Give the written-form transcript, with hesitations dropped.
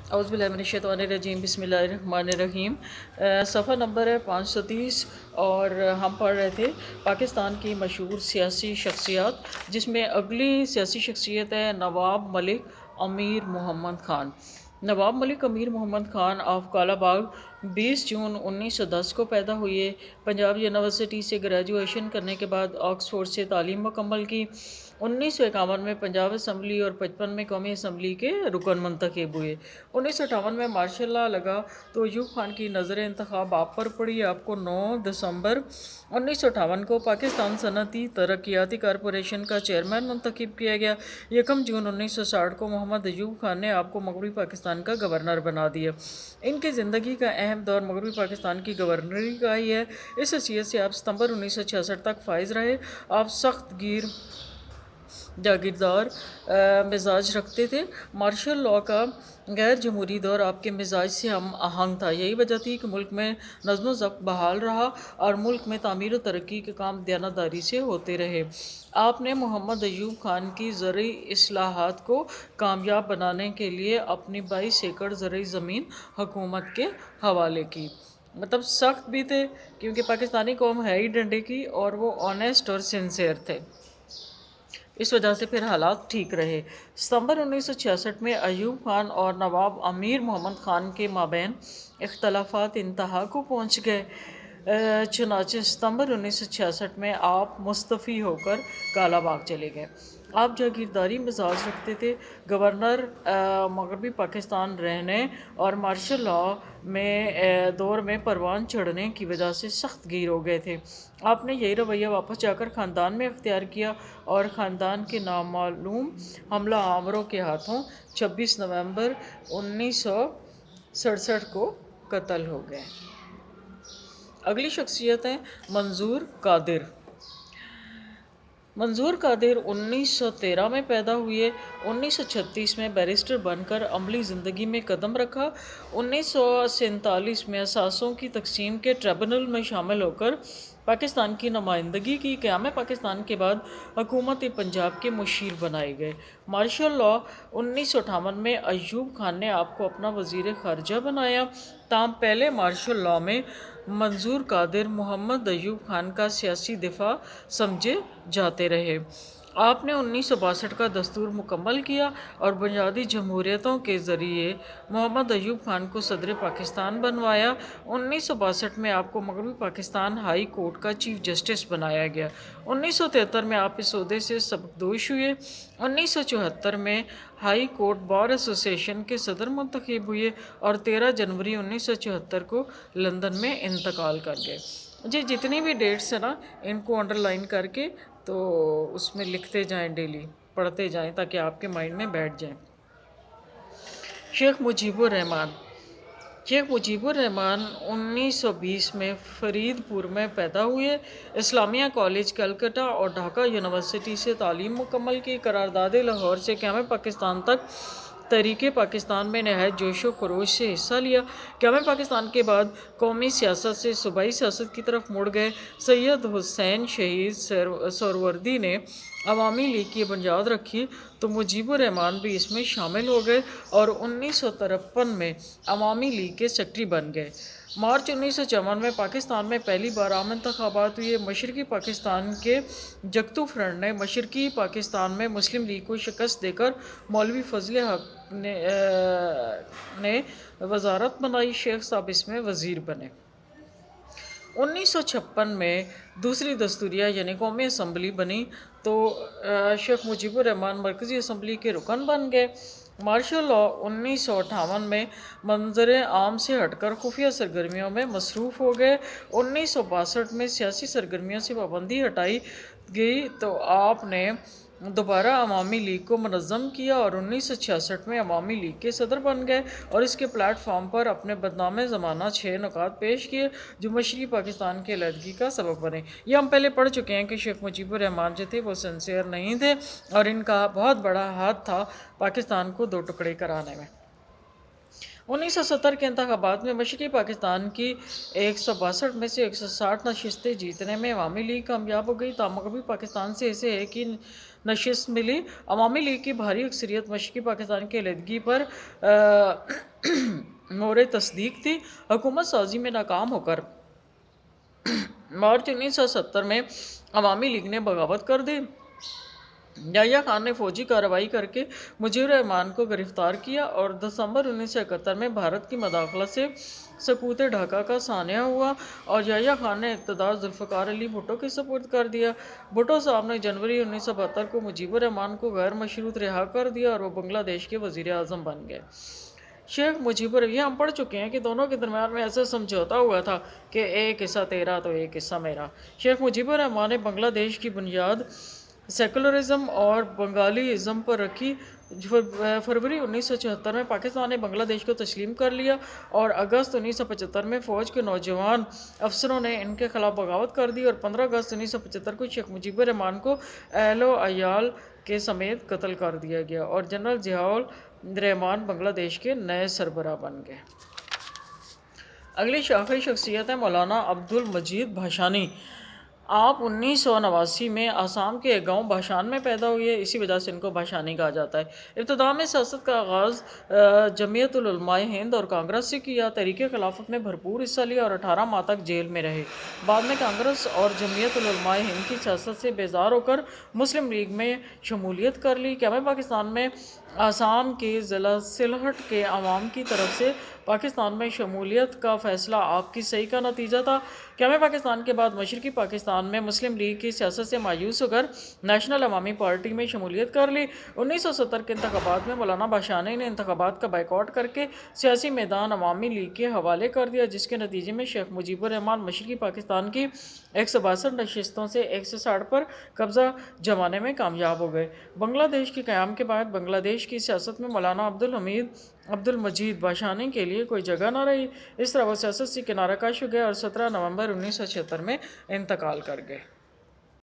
اعوذ باللہ من الشیطان الرجیم، بسم اللہ الرحمن الرحیم۔ صفحہ نمبر ہے 530، اور ہم پڑھ رہے تھے پاکستان کی مشہور سیاسی شخصیات، جس میں اگلی سیاسی شخصیت ہے نواب ملک امیر محمد خان۔ نواب ملک امیر محمد خان آف کالا باغ 20 جون 1910 کو پیدا ہوئے۔ پنجاب یونیورسٹی سے گریجویشن کرنے کے بعد آکسفورڈ سے تعلیم مکمل کی۔ 1951 میں پنجاب اسمبلی اور 55 میں قومی اسمبلی کے رکن منتخب ہوئے۔ 1958 میں مارشل لاء لگا تو ایوب خان کی نظر انتخاب آپ پر پڑی۔ آپ کو 9 دسمبر 1958 کو پاکستان صنعتی ترقیاتی کارپوریشن کا چیئرمین منتخب کیا گیا۔ 1 جون 1960 کو محمد ایوب خان نے آپ کو مغربی پاکستان کا گورنر بنا دیا۔ ان کی زندگی کا اہم دور مغربی پاکستان کی گورنری کا ہی ہے۔ اس حیثیت سے آپ ستمبر 1966 تک فائز رہے۔ آپ سخت گیر جاگیردار مزاج رکھتے تھے۔ مارشل لاء کا غیر جمہوری دور آپ کے مزاج سے ہم آہنگ تھا۔ یہی وجہ تھی کہ ملک میں نظم و ضبط بحال رہا اور ملک میں تعمیر و ترقی کے کام دیانتداری سے ہوتے رہے۔ آپ نے محمد ایوب خان کی زرعی اصلاحات کو کامیاب بنانے کے لیے اپنی 22 ایکڑ زرعی زمین حکومت کے حوالے کی۔ مطلب سخت بھی تھے، کیونکہ پاکستانی قوم ہے ہی ڈنڈے کی، اور وہ آنیسٹ اور سنسیئر تھے، اس وجہ سے پھر حالات ٹھیک رہے۔ ستمبر 1966 میں ایوب خان اور نواب امیر محمد خان کے مابین اختلافات انتہا کو پہنچ گئے۔ چنانچہ ستمبر 1966 میں آپ مستعفی ہو کر کالا باغ چلے گئے۔ آپ جاگیرداری مزاج رکھتے تھے۔ گورنر مغربی پاکستان رہنے اور مارشل لاء دور میں پروان چڑھنے کی وجہ سے سخت گیر ہو گئے تھے۔ آپ نے یہی رویہ واپس جا کر خاندان میں اختیار کیا اور خاندان کے نامعلوم حملہ آوروں کے ہاتھوں 26 نومبر 1967 کو قتل ہو گئے۔ اگلی شخصیت ہیں منظور قادر۔ منظور قادر 1913 میں پیدا ہوئے۔ 1936 میں بیرسٹر بن کر عملی زندگی میں قدم رکھا۔ 1947 میں اثاثوں کی تقسیم کے ٹریبونل میں شامل ہو کر پاکستان کی نمائندگی کی۔ قیام پاکستان کے بعد حکومت پنجاب کے مشیر بنائے گئے۔ مارشل لاء 1958 میں ایوب خان نے آپ کو اپنا وزیر خارجہ بنایا۔ تاہم پہلے مارشل لاء میں منظور قادر محمد ایوب خان کا سیاسی دفاع سمجھے جاتے رہے۔ آپ نے 1962 کا دستور مکمل کیا اور بنیادی جمہوریتوں کے ذریعے محمد ایوب خان کو صدر پاکستان بنوایا۔ 1962 میں آپ کو مغربی پاکستان ہائی کورٹ کا چیف جسٹس بنایا گیا۔ 1973 میں آپ اس عہدے سے سبکدوش ہوئے۔ 1974 میں ہائی کورٹ بار ایسوسی ایشن کے صدر منتخب ہوئے اور 13 جنوری 1974 کو لندن میں انتقال کر گئے۔ جی جتنی بھی ڈیٹس ہیں نا، ان کو انڈر لائن کر کے تو اس میں لکھتے جائیں، ڈیلی پڑھتے جائیں تاکہ آپ کے مائنڈ میں بیٹھ جائیں۔ شیخ مجیب الرحمن۔ شیخ مجیب الرحمن 1920 میں فرید پور میں پیدا ہوئے۔ اسلامیہ کالج کلکتہ اور ڈھاکہ یونیورسٹی سے تعلیم مکمل کی۔ قرارداد لاہور سے قیام پاکستان تک تحریک پاکستان میں نہایت جوش و خروش سے حصہ لیا۔ قیام پاکستان کے بعد قومی سیاست سے صوبائی سیاست کی طرف مڑ گئے۔ سید حسین شہید سہروردی نے عوامی لیگ کی بنیاد رکھی تو مجیب الرحمن بھی اس میں شامل ہو گئے اور 1953 میں عوامی لیگ کے سیکرٹری بن گئے۔ مارچ 1954 میں پاکستان میں پہلی بار عام انتخابات ہوئے۔ مشرقی پاکستان کے جگتو فرنٹ نے مشرقی پاکستان میں مسلم لیگ کو شکست دے کر مولوی فضل حق نے وزارت بنائی۔ شیخ صاحب اس میں وزیر بنے۔ 1956 میں دوسری دستوریہ یعنی قومی اسمبلی بنی تو شیخ مجیب الرحمن مرکزی اسمبلی کے رکن بن گئے۔ مارشل لاء 1958 میں منظر عام سے ہٹ کر خفیہ سرگرمیوں میں مصروف ہو گئے۔ 1962 میں سیاسی سرگرمیوں سے پابندی ہٹائی گئی تو آپ نے دوبارہ عوامی لیگ کو منظم کیا اور 1966 میں عوامی لیگ کے صدر بن گئے اور اس کے پلیٹ فارم پر اپنے بدنام زمانہ 6 نکات پیش کیے جو مشرقی پاکستان کی علیحدگی کا سبب بنے۔ یہ ہم پہلے پڑھ چکے ہیں کہ شیخ مجیب الرحمن جو تھے وہ سنسیئر نہیں تھے اور ان کا بہت بڑا ہاتھ تھا پاکستان کو 2 ٹکڑے کرانے میں۔ 1970 کے انتخابات میں مشرقی پاکستان کی 162 میں سے 160 نشستیں جیتنے میں عوامی لیگ کامیاب ہو گئی، تاہم مغربی پاکستان سے اسے ایک ہی نشست ملی۔ عوامی لیگ کی بھاری اکثریت مشرقی پاکستان کی علیحدگی پر مورد تصدیق تھی۔ حکومت سازی میں ناکام ہو کر مارچ 1970 میں عوامی لیگ نے بغاوت کر دی۔ یحییٰ خان نے فوجی کارروائی کر کے مجیب الرحمان کو گرفتار کیا اور دسمبر 1971 میں بھارت کی مداخلت سے سقوط ڈھاکہ کا سانحہ ہوا اور یحییٰ خان نے اقتدار ذوالفقار علی بھٹو کے سپرد کر دیا۔ بھٹو صاحب نے جنوری 1972 کو مجیب الرحمان کو غیر مشروط رہا کر دیا اور وہ بنگلہ دیش کے وزیر اعظم بن گئے۔ شیخ مجیب الرحمان، یہ ہم پڑھ چکے ہیں کہ دونوں کے درمیان میں ایسا سمجھوتا ہوا تھا کہ ایک حصہ تیرا تو ایک حصہ میرا۔ شیخ مجیب الرحمان نے بنگلہ دیش کی بنیاد سیکولرزم اور بنگالی ازم پر رکھی۔ فروری 1974 میں پاکستان نے بنگلہ دیش کو تسلیم کر لیا اور اگست 1975 میں فوج کے نوجوان افسروں نے ان کے خلاف بغاوت کر دی اور 15 اگست 1975 کو شیخ مجیب الرحمان کو اہل و عیال کے سمیت قتل کر دیا گیا اور جنرل ضیاء الرحمان بنگلہ دیش کے نئے سربراہ بن گئے۔ اگلی شاخص شخصیت ہے مولانا عبدالمجید بھاشانی۔ آپ 1989 میں آسام کے ایک گاؤں بھاشان میں پیدا ہوئے، اسی وجہ سے ان کو بھاشانی کہا جاتا ہے۔ ابتدا میں سیاست کا آغاز جمعیت العلماء ہند اور کانگریس سے کیا۔ تحریک خلافت میں بھرپور حصہ لیا اور 18 ماہ تک جیل میں رہے۔ بعد میں کانگریس اور جمعیت العلماء ہند کی سیاست سے بیزار ہو کر مسلم لیگ میں شمولیت کر لی۔ قیام پاکستان میں آسام کے ضلع سلہٹ کے عوام کی طرف سے پاکستان میں شمولیت کا فیصلہ آپ کی صحیح کا نتیجہ تھا۔ قیام پاکستان کے بعد مشرقی پاکستان میں مسلم لیگ کی سیاست سے مایوس ہو کر نیشنل عوامی پارٹی میں شمولیت کر لی۔ 1970 کے انتخابات میں مولانا بھاشانی نے انتخابات کا بائیکاٹ کر کے سیاسی میدان عوامی لیگ کے حوالے کر دیا، جس کے نتیجے میں شیخ مجیب الرحمان مشرقی پاکستان کی 162 نشستوں سے 160 پر قبضہ جمانے میں کامیاب ہو گئے۔ بنگلہ دیش کے قیام کے بعد بنگلہ دیش کی سیاست میں مولانا عبدالمجید بھاشانی کے لیے کوئی جگہ نہ رہی۔ اس طرح وہ سیاست سے کنارہ کش ہو گئے اور 17 نومبر 1976 میں انتقال کر گئے۔